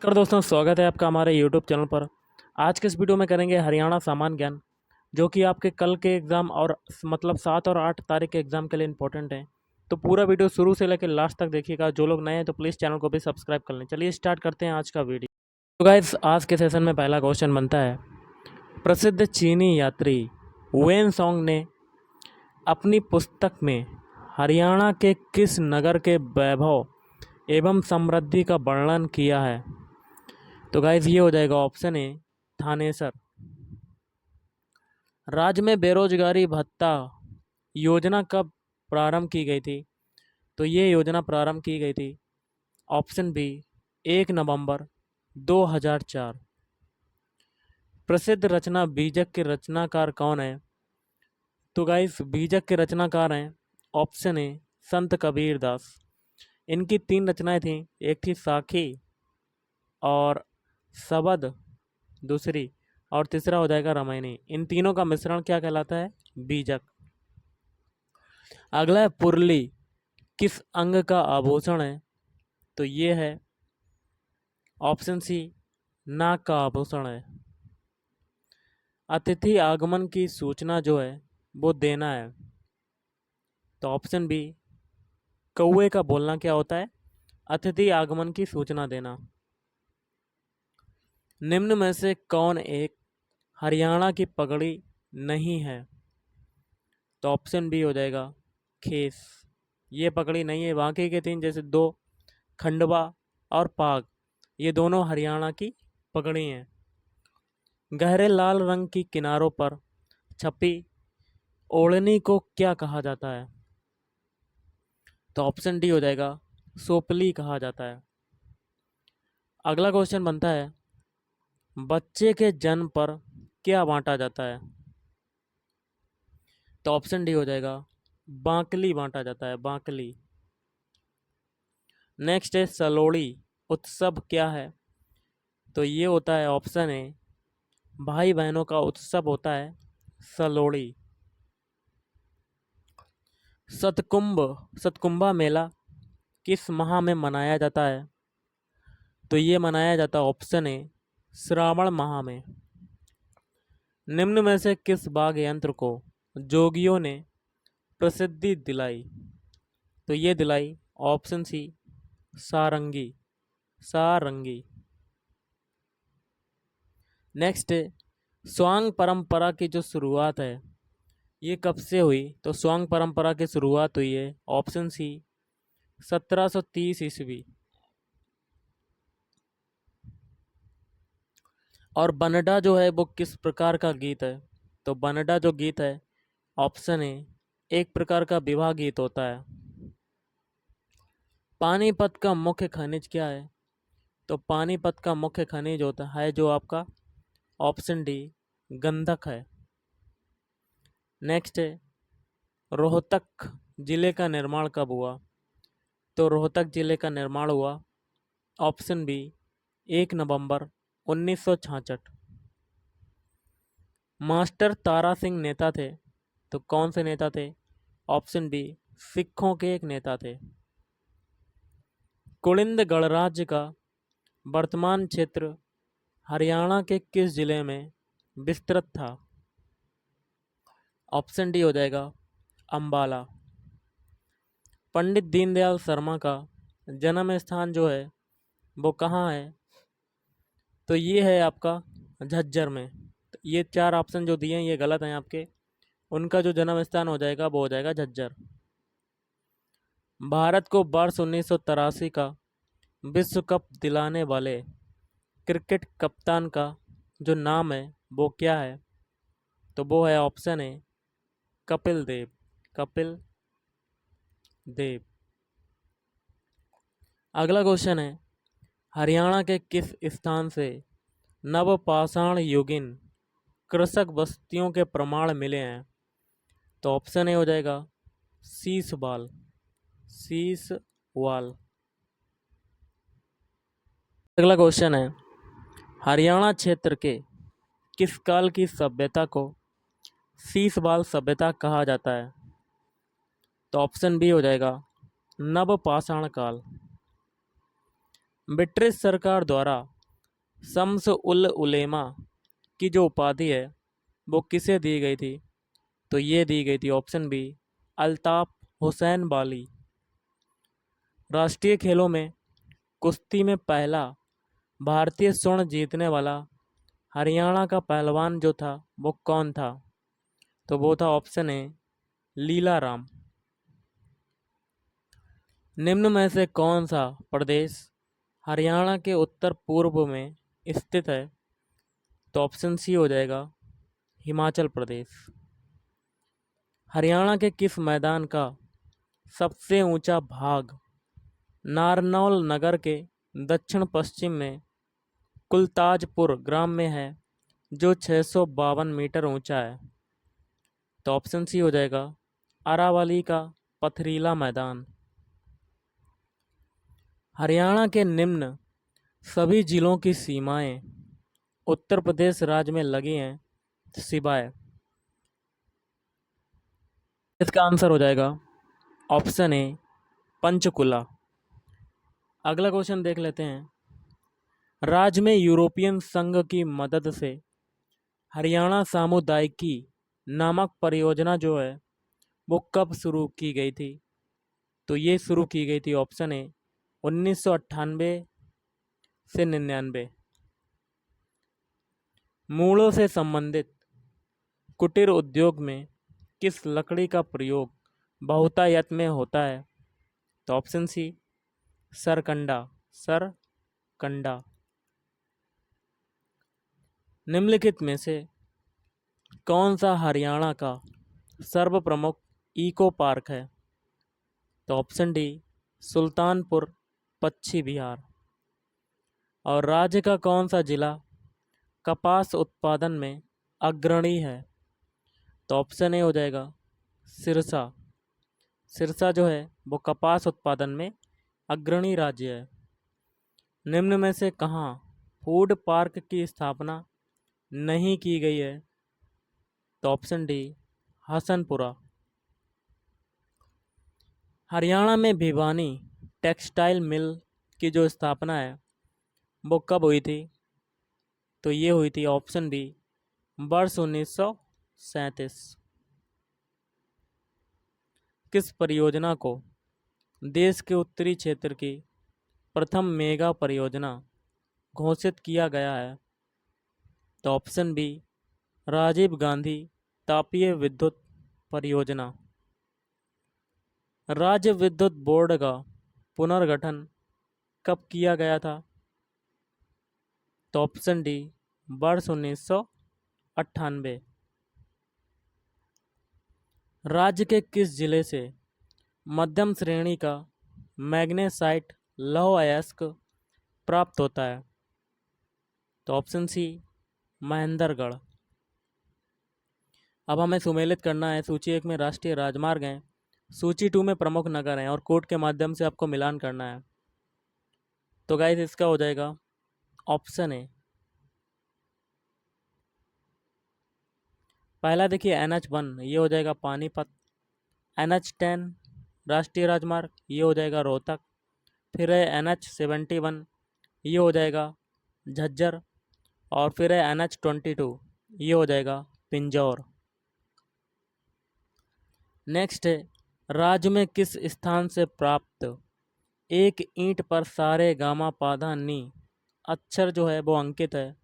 नमस्कार दोस्तों, स्वागत है आपका हमारे यूट्यूब चैनल पर। आज के इस वीडियो में करेंगे हरियाणा सामान्य ज्ञान, जो कि आपके कल के एग्ज़ाम और मतलब 7 और 8 तारीख के एग्ज़ाम के लिए इम्पोर्टेंट है। तो पूरा वीडियो शुरू से लेकर लास्ट तक देखिएगा। जो लोग नए हैं तो प्लीज़ चैनल को भी सब्सक्राइब कर लें। चलिए स्टार्ट करते हैं आज का वीडियो। तो गाइस, आज के सेशन में पहला क्वेश्चन बनता है, प्रसिद्ध चीनी यात्री वेन सॉन्ग ने अपनी पुस्तक में हरियाणा के किस नगर के वैभव एवं समृद्धि का वर्णन किया है? तो गाइज ये हो जाएगा ऑप्शन ए, थानेसर। राज्य में बेरोजगारी भत्ता योजना कब प्रारंभ की गई थी? तो ये योजना प्रारंभ की गई थी ऑप्शन बी, 1 नवंबर 2004। प्रसिद्ध रचना बीजक के रचनाकार कौन है? तो गाइज बीजक के रचनाकार हैं ऑप्शन ए, संत कबीर दास। इनकी 3 रचनाएं थीं, एक थी साखी और सबद दूसरी, और तीसरा हो जाएगा रामायणी। इन तीनों का मिश्रण क्या कहलाता है? बीजक। अगला है पुरली किस अंग का आभूषण है? तो ये है ऑप्शन सी, नाक का आभूषण है। अतिथि आगमन की सूचना जो है वो देना है, तो ऑप्शन बी, कौवे का बोलना क्या होता है? अतिथि आगमन की सूचना देना। निम्न में से कौन एक हरियाणा की पगड़ी नहीं है? तो ऑप्शन बी हो जाएगा खेस। ये पगड़ी नहीं है। बाकी के 3 जैसे 2 खंडवा और पाग, ये दोनों हरियाणा की पगड़ी हैं। गहरे लाल रंग की किनारों पर छपी ओढ़नी को क्या कहा जाता है? तो ऑप्शन डी हो जाएगा सोपली कहा जाता है। अगला क्वेश्चन बनता है, बच्चे के जन्म पर क्या बांटा जाता है? तो ऑप्शन डी हो जाएगा बांकली बांटा जाता है, बांकली। नेक्स्ट है सलोड़ी उत्सव क्या है? तो ये होता है ऑप्शन ए, भाई बहनों का उत्सव होता है सलोड़ी। सतकुंभा मेला किस माह में मनाया जाता है? तो ये मनाया जाता है ऑप्शन ए, श्रावण माह में। निम्न में से किस वाद्य यंत्र को जोगियों ने प्रसिद्धि दिलाई? तो ये दिलाई ऑप्शन सी, सारंगी, सारंगी। नेक्स्ट है स्वांग परंपरा की जो शुरुआत है ये कब से हुई? तो स्वांग परंपरा की शुरुआत हुई है ऑप्शन सी, 1730 ईस्वी। और बनडा जो है वो किस प्रकार का गीत है? तो बनडा जो गीत है ऑप्शन ए, एक प्रकार का विवाह गीत होता है। पानीपत का मुख्य खनिज क्या है? तो पानीपत का मुख्य खनिज होता है जो आपका ऑप्शन डी, गंधक है। नेक्स्ट है रोहतक जिले का निर्माण कब हुआ? तो रोहतक जिले का निर्माण हुआ ऑप्शन बी, 1 नवंबर 1966। मास्टर तारा सिंह नेता थे, तो कौन से नेता थे? ऑप्शन बी, सिखों के एक नेता थे। कुलिंद गणराज्य का वर्तमान क्षेत्र हरियाणा के किस जिले में विस्तृत था? ऑप्शन डी हो जाएगा अंबाला। पंडित दीनदयाल शर्मा का जन्म स्थान जो है वो कहाँ है? तो ये है आपका झज्जर में। तो ये 4 ऑप्शन जो दिए हैं ये गलत हैं आपके। उनका जो जन्म स्थान हो जाएगा वो हो जाएगा झज्जर। भारत को वर्ष 1983 का विश्व कप दिलाने वाले क्रिकेट कप्तान का जो नाम है वो क्या है? तो वो है ऑप्शन ए, कपिल देव, कपिल देव। अगला क्वेश्चन है, हरियाणा के किस स्थान से नवपाषाण युगीन कृषक बस्तियों के प्रमाण मिले हैं? तो ऑप्शन ए हो जाएगा शीशवाल, शीशवाल। अगला क्वेश्चन है, हरियाणा क्षेत्र के किस काल की सभ्यता को शीशवाल सभ्यता कहा जाता है? तो ऑप्शन बी हो जाएगा नवपाषाण काल। ब्रिटिश सरकार द्वारा शम्स उल उलेमा की जो उपाधि है वो किसे दी गई थी? तो ये दी गई थी ऑप्शन बी, अल्ताफ हुसैन बाली। राष्ट्रीय खेलों में कुश्ती में पहला भारतीय स्वर्ण जीतने वाला हरियाणा का पहलवान जो था वो कौन था? तो वो था ऑप्शन ए, लीला राम। निम्न में से कौन सा प्रदेश हरियाणा के उत्तर पूर्व में स्थित है? तो ऑप्शन सी हो जाएगा, हिमाचल प्रदेश। हरियाणा के किस मैदान का सबसे ऊंचा भाग नारनौल नगर के दक्षिण पश्चिम में कुलताजपुर ग्राम में है, जो 652 मीटर ऊंचा है? तो ऑप्शन सी हो जाएगा, अरावली का पथरीला मैदान। हरियाणा के निम्न सभी जिलों की सीमाएं उत्तर प्रदेश राज्य में लगी हैं सिवाय, इसका आंसर हो जाएगा ऑप्शन ए, पंचकुला। अगला क्वेश्चन देख लेते हैं। राज्य में यूरोपियन संघ की मदद से हरियाणा सामुदायिकी नामक परियोजना जो है वो कब शुरू की गई थी? तो ये शुरू की गई थी ऑप्शन ए, 1998 से 99। मूलों से संबंधित कुटीर उद्योग में किस लकड़ी का प्रयोग बहुतायत में होता है? तो ऑप्शन सी, सरकंडा। सरकंडा। निम्नलिखित में से कौन सा हरियाणा का सर्व प्रमुख इको पार्क है? तो ऑप्शन डी, सुल्तानपुर पच्छी बिहार। और राज्य का कौन सा जिला कपास उत्पादन में अग्रणी है? तो ऑप्शन ए हो जाएगा, सिरसा। सिरसा जो है वो कपास उत्पादन में अग्रणी राज्य है। निम्न में से कहाँ फूड पार्क की स्थापना नहीं की गई है? तो ऑप्शन डी, हसनपुरा। हरियाणा में भिवानी टेक्सटाइल मिल की जो स्थापना है वो कब हुई थी? तो ये हुई थी ऑप्शन बी, वर्ष 1937। किस परियोजना को देश के उत्तरी क्षेत्र की प्रथम मेगा परियोजना घोषित किया गया है? तो ऑप्शन बी, राजीव गांधी तापीय विद्युत परियोजना। राज्य विद्युत बोर्ड का पुनर्गठन कब किया गया था? तो ऑप्शन डी, वर्ष 1998। राज्य के किस जिले से मध्यम श्रेणी का मैग्नेसाइट लौह अयस्क प्राप्त होता है? तो ऑप्शन सी, महेंद्रगढ़। अब हमें सुमेलित करना है। सूची 1 में राष्ट्रीय राजमार्ग हैं, सूची 2 में प्रमुख नगर हैं और कोड के माध्यम से आपको मिलान करना है। तो गाइस इसका हो जाएगा ऑप्शन ए। पहला देखिए NH1, ये हो जाएगा पानीपत। NH10 राष्ट्रीय राजमार्ग, ये हो जाएगा रोहतक। फिर है NH71, ये हो जाएगा झज्जर। और फिर है NH22, ये हो जाएगा पिंजौर। नेक्स्ट है, राज्य में किस स्थान से प्राप्त एक ईंट पर सारे गामा पाधा नी अक्षर जो है वो अंकित है?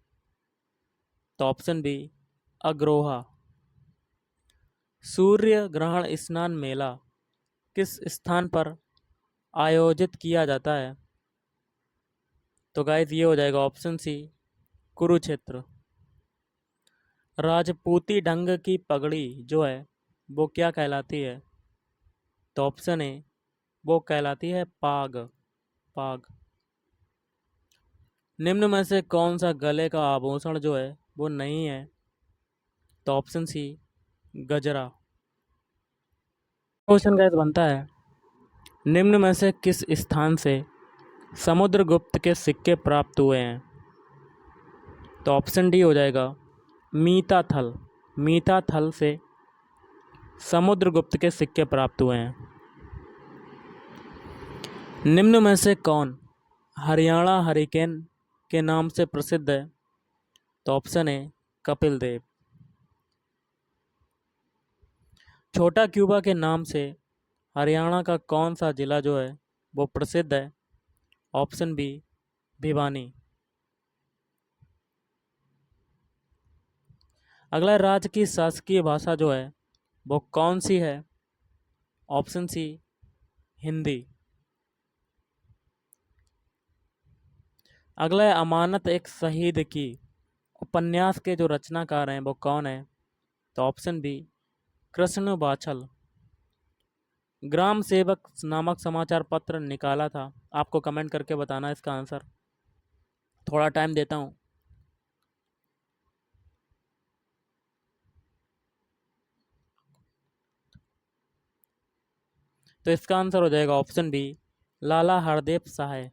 तो ऑप्शन बी, अग्रोहा। सूर्य ग्रहण स्नान मेला किस स्थान पर आयोजित किया जाता है? तो गाइस ये हो जाएगा ऑप्शन सी, कुरुक्षेत्र। राजपूती ढंग की पगड़ी जो है वो क्या कहलाती है? तो ऑप्शन ए, वो कहलाती है पाग। पाग। निम्न में से कौन सा गले का आभूषण जो है वो नहीं है? तो ऑप्शन सी, गजरा। क्वेश्चन गाइस बनता है, निम्न में से किस स्थान से समुद्रगुप्त के सिक्के प्राप्त हुए हैं? तो ऑप्शन डी हो जाएगा, मीताथल। मीताथल से समुद्रगुप्त के सिक्के प्राप्त हुए हैं। निम्न में से कौन हरियाणा हरिकेन के नाम से प्रसिद्ध है? तो ऑप्शन है कपिल देव। छोटा क्यूबा के नाम से हरियाणा का कौन सा जिला जो है वो प्रसिद्ध है? Option B Bhiwani. अगला राज्य की शासकीय भाषा जो है वो कौन सी है? Option C Hindi. अगला है अमानत एक शहीद की उपन्यास के जो रचनाकार हैं वो कौन है? तो ऑप्शन बी कृष्ण बाछल। ग्राम सेवक नामक समाचार पत्र निकाला था? आपको कमेंट करके बताना इसका आंसर। थोड़ा टाइम देता हूँ। तो इसका आंसर हो जाएगा ऑप्शन बी लाला हरदेव सहाय।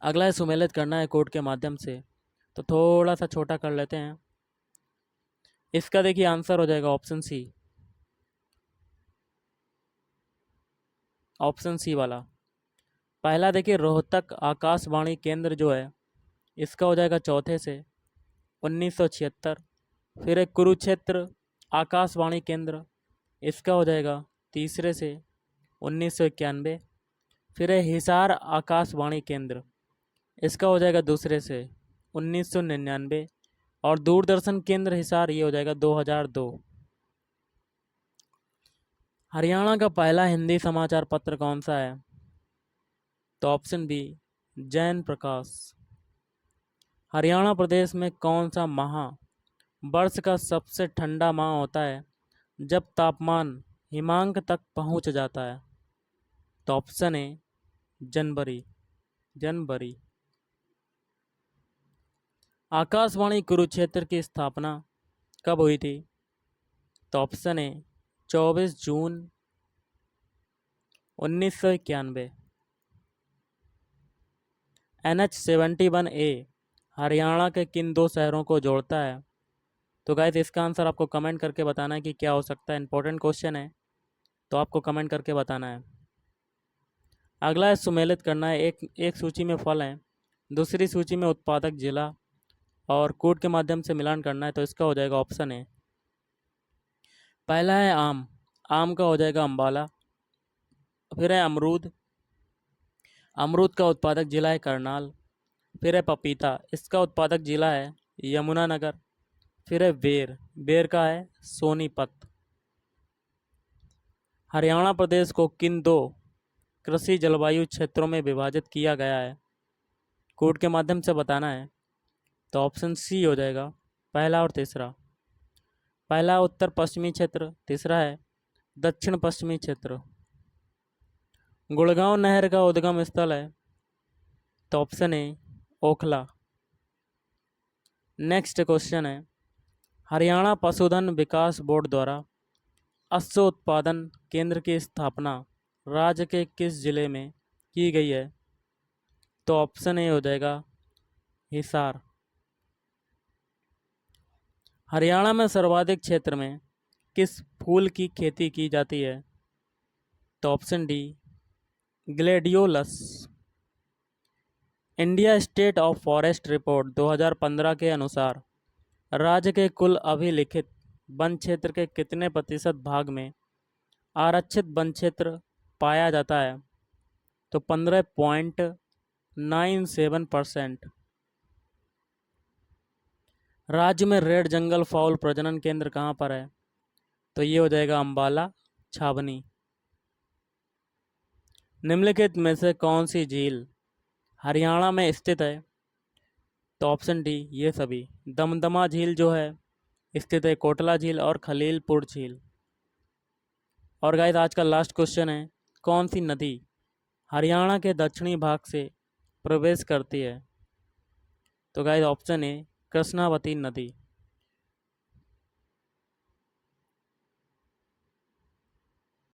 अगला है सुमेलित करना है कोड के माध्यम से, तो थोड़ा सा छोटा कर लेते हैं। इसका देखिए आंसर हो जाएगा ऑप्शन सी, ऑप्शन सी वाला। पहला देखिए रोहतक आकाशवाणी केंद्र जो है इसका हो जाएगा चौथे से 1976। फिर एक कुरुक्षेत्र आकाशवाणी केंद्र, इसका हो जाएगा तीसरे से 1991। फिर है हिसार आकाशवाणी केंद्र, इसका हो जाएगा दूसरे से 1999। और दूरदर्शन केंद्र हिसार ये हो जाएगा 2002। हरियाणा का पहला हिंदी समाचार पत्र कौन सा है? तो ऑप्शन बी जैन प्रकाश। हरियाणा प्रदेश में कौन सा माह वर्ष का सबसे ठंडा माह होता है जब तापमान हिमांक तक पहुंच जाता है? तो ऑप्शन है जनवरी। जनवरी। आकाशवाणी कुरुक्षेत्र की स्थापना कब हुई थी? तो ऑप्शन है 24 जून 1991। NH-71A हरियाणा के किन दो शहरों को जोड़ता है? तो गाइस इसका आंसर आपको कमेंट करके बताना है कि क्या हो सकता है। इंपॉर्टेंट क्वेश्चन है, तो आपको कमेंट करके बताना है। अगला है सुमेलित करना है। एक सूची में फल हैं, दूसरी सूची में उत्पादक जिला, और कोड के माध्यम से मिलान करना है। तो इसका हो जाएगा ऑप्शन है, पहला है आम, आम का हो जाएगा अम्बाला। फिर है अमरूद, अमरूद का उत्पादक जिला है करनाल। फिर है पपीता, इसका उत्पादक जिला है यमुनानगर। फिर है बेर, बेर का है सोनीपत। हरियाणा प्रदेश को किन दो कृषि जलवायु क्षेत्रों में विभाजित किया गया है? कोड के माध्यम से बताना है। तो ऑप्शन सी हो जाएगा पहला और तीसरा। पहला उत्तर पश्चिमी क्षेत्र, तीसरा है दक्षिण पश्चिमी क्षेत्र। गुड़गांव नहर का उद्गम स्थल है? तो ऑप्शन है ओखला। नेक्स्ट क्वेश्चन है, हरियाणा पशुधन विकास बोर्ड द्वारा अश्व उत्पादन केंद्र की स्थापना राज्य के किस जिले में की गई है? तो ऑप्शन ए हो जाएगा हिसार। हरियाणा में सर्वाधिक क्षेत्र में किस फूल की खेती की जाती है? तो option D gladiolus. India state of forest report 2015 के अनुसार राज्य के कुल अभिलिखित वन क्षेत्र के कितने प्रतिशत भाग में आरक्षित वन क्षेत्र पाया जाता है? तो 15.97%। राज्य में रेड जंगल फाउल प्रजनन केंद्र कहाँ पर है? तो ये हो जाएगा अम्बाला छावनी। निम्नलिखित में से कौन सी झील हरियाणा में स्थित है? तो ऑप्शन डी ये सभी। दमदमा झील जो है स्थित है कोटला झील और खलीलपुर झील। और गाइस आज का लास्ट क्वेश्चन है, कौन सी नदी हरियाणा के दक्षिणी भाग से प्रवेश करती है? तो गाइस ऑप्शन है कृष्णावती नदी।